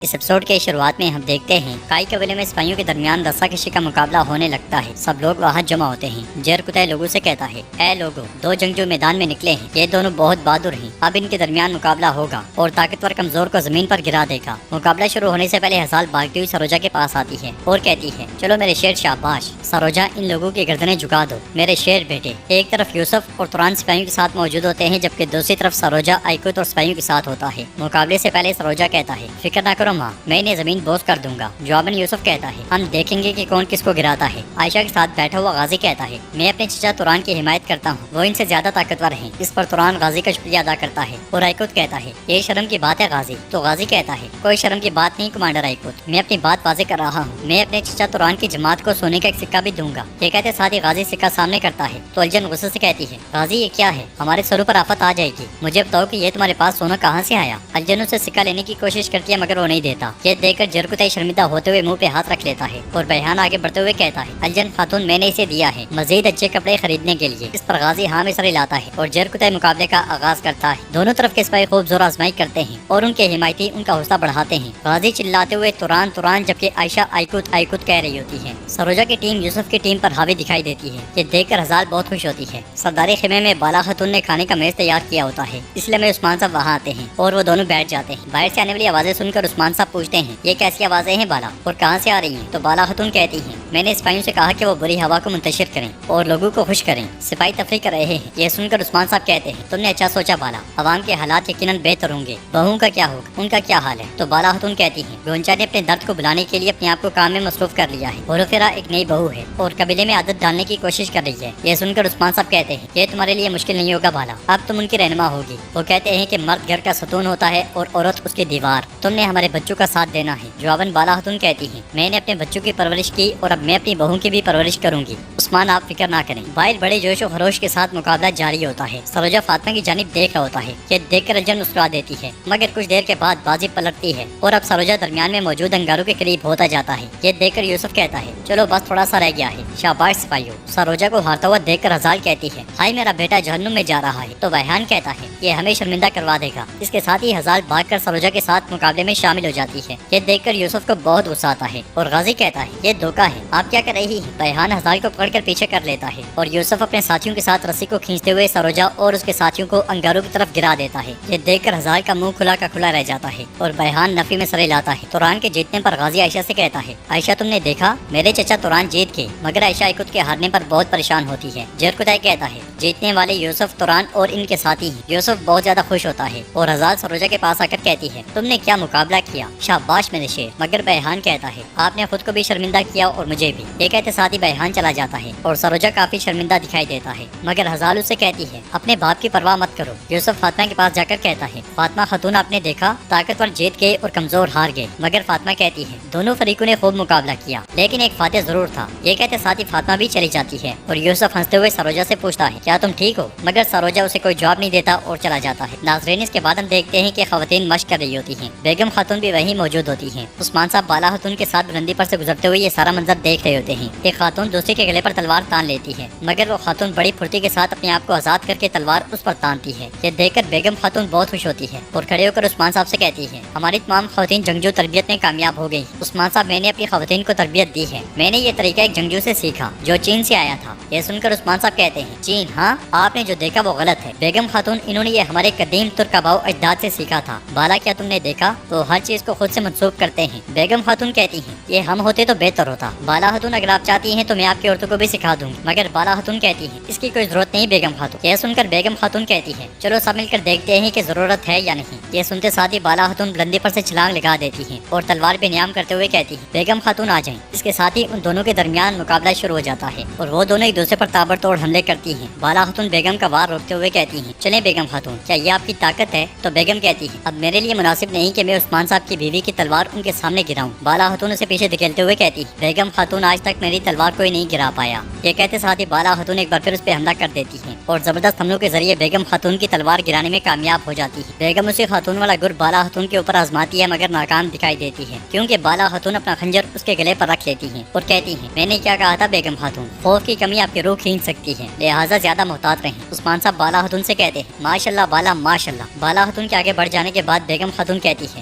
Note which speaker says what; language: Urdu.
Speaker 1: اس ایپیسوڈ کے شروعات میں ہم دیکھتے ہیں کائی قبیلے میں سپاہیوں کے درمیان رسا کشی کا مقابلہ ہونے لگتا ہے۔ سب لوگ وہاں جمع ہوتے ہیں۔ جیرکتائی لوگوں سے کہتا ہے، اے لوگوں، دو جنگجو میدان میں نکلے ہیں، یہ دونوں بہت بہادر ہیں، اب ان کے درمیان مقابلہ ہوگا اور طاقتور کمزور کو زمین پر گرا دے گا۔ مقابلہ شروع ہونے سے پہلے ہزال بھاگتی ہوئی سروجا کے پاس آتی ہے اور کہتی ہے، چلو میرے شیر شاباش، سروجا ان لوگوں کی گردنیں جھکا دو، میرے شیر بیٹے۔ ایک طرف یوسف اور توران سپاہیوں کے ساتھ موجود ہوتے ہیں، جبکہ دوسری طرف سروجا آئیکوت اور سپاہیوں کے ساتھ ہوتا ہے۔ مقابلے سے پہلے سروجا کہتا ہے، فکر نہ کرو ماں، میں انہیں زمین بوس کر دوں گا۔ جواباً یوسف کہتا ہے، ہم دیکھیں گے کہ کون کس کو گراتا ہے۔ عائشہ کے ساتھ بیٹھا ہوا غازی کہتا ہے، میں اپنے چچا توران کی حمایت کرتا ہوں، وہ ان سے زیادہ طاقتور ہیں۔ اس پر توران غازی کا شکریہ ادا کرتا ہے اور آئیکوت کہتا ہے، یہ شرم کی بات ہے غازی۔ تو غازی کہتا ہے، کوئی شرم کی بات نہیں کمانڈر آئیکوت، میں اپنی بات واضح کر رہا ہوں، میں اپنے چچا توران کی جماعت کو سونے کا ایک سکہ بھی دوں گا۔ یہ کہتے ساتھ ہی غازی سکہ سامنے کرتا ہے تو الجن غصے سے کہتی ہے، غازی یہ کیا ہے، ہمارے سروں پر آفت آ جائے گی، مجھے بتاؤ کہ یہ تمہارے پاس سونا کہاں سے آیا۔ الجن اسے سکہ لینے کی کوشش کرتی ہے مگر وہ نہیں دیتا۔ یہ دیکھ کر جیرکتائی شرمندہ ہوتے ہوئے منہ پہ ہاتھ رکھ لیتا ہے اور بیان آگے بڑھتے ہوئے کہتا ہے، الجن خاتون میں نے اسے دیا ہے مزید اچھے کپڑے خریدنے کے لیے۔ اس پر غازی ہاں میں سر ہلاتا ہے اور جیرکتائی مقابلے کا آغاز کرتا ہے۔ دونوں طرف کے سپاہی خوب زور آزمائی کرتے ہیں اور ان کے حمایتی ان کا حوصلہ بڑھاتے ہیں۔ غازی چلاتے ہوئے توران توران، جبکہ عائشہ آئیکوت آئیکوت کہہ رہی ہوتی ہے۔ سروجا کی ٹیم یوسف کی ٹیم پر حاوی دکھائی دیتی ہے۔ یہ دیکھ کر ہزال بہت خوش ہوتی ہے۔ سرداری خیمے میں بالا خاتون نے کھانے کا میز تیار کیا ہوتا ہے، اس لیے میں عثمان صاحب وہاں آتے ہیں اور وہ دونوں بیٹھ جاتے ہیں۔ باہر سے آنے والی آوازیں سن کر عثمان صاحب پوچھتے ہیں، یہ کیسی آوازیں ہیں بالا اور کہاں سے آ رہی ہیں؟ تو بالا خاتون کہتی ہیں، میں نے سپاہیوں سے کہا کہ وہ بری ہوا کو منتشر کریں اور لوگوں کو خوش کریں، سپاہی تفریح کر رہے ہیں۔ یہ سن کر عثمان صاحب کہتے ہیں، تم نے اچھا سوچا بالا، عوام کے حالات یقیناً بہتر ہوں گے، بہوؤں کا کیا ہوگا، ان کا کیا حال ہے؟ تو بالا خاتون کہتی ہیں، گونچا نے اپنے درد کو بلانے کے لیے اپنے آپ کو کام میں مصروف کر لیا ہے، غورفرا ایک نئی بہو ہے اور قبیلے میں عادت ڈالنے کی کوشش کر رہی ہے۔ یہ سن کر عثمان صاحب کہتے ہیں، یہ تمہارے لیے مشکل نہیں ہوگا بالا، اب تم ان کی رہنما ہوگی۔ وہ کہتے ہیں کہ مرد گھر کا ستون ہوتا ہے اور عورت اس کی دیوار، تم نے ہمارے بچوں کا ساتھ دینا ہے۔ جواباً بالا خاتون کہتی ہیں، میں نے اپنے بچوں کی پرورش کی اور اب میں اپنی بہو کی بھی پرورش کروں گی، عثمان آپ فکر نہ کریں۔ باہر بڑے جوش و خروش کے ساتھ مقابلہ جاری ہوتا ہے۔ سروجا فاطمہ کی جانب دیکھ رہا ہوتا ہے، یہ دیکھ کر الجن مسکرا دیتی ہے، مگر کچھ دیر کے بعد بازی پلٹتی ہے اور اب سروجا درمیان میں موجود انگاروں کے قریب ہوتا جاتا ہے۔ یہ دیکھ کر یوسف کہتا ہے، چلو بس تھوڑا سا رہ گیا ہے، شاباش سپاہیوں۔ سروجا کو ہارتا ہوا دیکھ کر ہزال کہتی ہے، ہائی میرا بیٹا جہنم میں جا رہا ہے۔ تو بہان کہتا ہے، یہ ہمیں شرمندہ کروا دے گا۔ اس کے ساتھ ہی ہزال بھاگ کر سروجا کے ساتھ مقابلے میں شامل ہو جاتی ہے۔ یہ دیکھ کر یوسف کو بہت غصہ آتا ہے اور غازی کہتا ہے، یہ دھوکہ ہے، آپ کیا کر رہی ہیں؟ بہان ہزال کو پکڑ کر پیچھے کر لیتا ہے اور یوسف اپنے ساتھیوں کے ساتھ رسی کو کھینچتے ہوئے سروجا اور اس کے ساتھیوں کو انگاروں کی طرف گرا دیتا ہے۔ یہ دیکھ کر ہزال کا منہ کھلا کا کھلا رہ جاتا ہے اور بہان نفی میں سرے لاتا ہے۔ توران کے جیتنے پر غازی عائشہ سے کہتا ہے، عائشہ تم نے دیکھا، میرے چچا توران جیت گئے، مگر عائشہ آئیکوت کے ہارنے پر بہت پریشان ہوتی ہے۔ جیرکتائی کہتا ہے، جیتنے والے یوسف، توران اور ان کے ساتھی ہیں۔ یوسف بہت زیادہ خوش ہوتا ہے اور ہزال سروجا کے پاس آ کر کہتی ہے، تم نے کیا مقابلہ کیا، شاباش میرے شیر۔ مگر بہان کہتا ہے، آپ نے خود کو بھی شرمندہ کیا اور مجھے بھی۔ یہ کہتے ساتھ ہی بہان چلا جاتا ہے اور سروجا کافی شرمندہ دکھائی دیتا ہے، مگر ہزال اسے کہتی ہے، اپنے باپ کی پرواہ مت کرو۔ یوسف فاطمہ کے پاس جا کر کہتا ہے، فاطمہ خاتون آپ نے دیکھا، طاقتور جیت گئے اور کمزور ہار گئے۔ مگر فاطمہ کہتی ہے، دونوں فریقوں نے خوب مقابلہ کیا، لیکن ایک فاتح ضرور تھا۔ یہ کہتے ساتھ ہی فاطمہ بھی چلی جاتی ہے اور یوسف ہنستے ہوئے سروجا سے پوچھتا ہے، کیا تم ٹھیک ہو؟ مگر سروجا اسے کوئی جواب نہیں دیتا اور چلا جاتا ہے۔ ناظرین، اس کے بعد ہم دیکھتے ہیں کہ خواتین مشق کر رہی ہوتی ہیں، بیگم خاتون بھی وہیں موجود ہوتی ہیں۔ عثمان صاحب بالا خاتون کے ساتھ بلندی پر سے گزرتے ہوئے یہ سارا منظر دیکھ رہے ہوتے ہیں۔ ایک خاتون دوسری کے گلے پر تلوار تان لیتی ہے، مگر وہ خاتون بڑی پھرتی کے ساتھ اپنے آپ کو آزاد کر کے تلوار اس پر تانتی ہے۔ یہ دیکھ کر بیگم خاتون بہت خوش ہوتی ہے اور کھڑے ہو کر عثمان صاحب سے کہتی ہے، ہماری تمام خواتین جنگجو تربیت میں کامیاب ہو گئی۔ عثمان صاحب، میں نے اپنی خواتین کو تربیت دی ہے، میں نے یہ طریقہ ایک جنگجو سے سیکھا جو چین سے آیا تھا۔ یہ سن کر عثمان صاحب کہتے ہیں، چین؟ ہاں، آپ نے جو دیکھا وہ غلط ہے بیگم خاتون، انہوں نے یہ ہمارے قدیم ترک آباؤ اجداد سے سیکھا تھا۔ بالا، کیا تم نے دیکھا؟ وہ ہر چیز کو خود سے منسوخ کرتے ہیں۔ بیگم خاتون کہتی ہیں، یہ ہم ہوتے تو بہتر ہوتا۔ بالا خاتون، اگر آپ چاہتی ہیں تو میں آپ کی عورتوں کو بھی سکھا دوں گی۔ مگر بالا خاتون کہتی ہیں، اس کی کوئی ضرورت نہیں بیگم خاتون۔ یہ سن کر بیگم خاتون کہتی ہے، چلو سب مل کر دیکھتے ہیں کہ ضرورت ہے یا نہیں۔ یہ سنتے ساتھ ہی بالا خاتون بلندی پر سے چھلانگ لگا دیتی ہیں اور تلوار پہ نیام کرتے ہوئے کہتی ہے، بیگم خاتون آ جائیں۔ اس کے ساتھ ہی ان دونوں کے درمیان مقابلہ شروع ہو جاتا ہے اور وہ دونوں ایک دوسرے پر تابڑتوڑ حملے کرتی ہیں۔ بالا خاتون بیگم کا وار روکتے ہوئے کہتی ہیں، چلیں بیگم خاتون، کیا یہ آپ کی طاقت ہے؟ تو بیگم کہتی ہے، اب میرے لیے مناسب نہیں کہ میں عثمان صاحب کی بیوی کی تلوار ان کے سامنے گراؤں۔ بالا خاتون اسے پیچھے دھکیلتے ہوئے کہتی ہے، بیگم خاتون، آج تک میری تلوار کوئی نہیں گرا پایا۔ یہ کہتے ساتھ ہی بالا خاتون ایک بار پھر اس پہ حملہ کر دیتی ہیں اور زبردست حملوں کے ذریعے بیگم خاتون کی تلوار گرانے میں کامیاب ہو جاتی ہے۔ بیگم اسی خاتون والا گر بالا خاتون کے اوپر آزماتی ہے مگر ناکام دکھائی دیتی ہے، کیونکہ بالا خاتون اپنا خنجر اس کے گلے پر رکھ لیتی ہیں اور کہتی ہیں، میں نے کیا کہا تھا بیگم خاتون، خوف کی کمی آپ کی روح کھینچ سکتی ہے، لہٰذا زیادہ محتاط رہیں۔ عثمان صاحب بالا خاتون سے کہتے ہیں، ماشاء اللہ بالا، ماشاء اللہ۔ بالا خاتون کے آگے بڑھ جانے کے بعد بیگم خاتون کہتی ہے،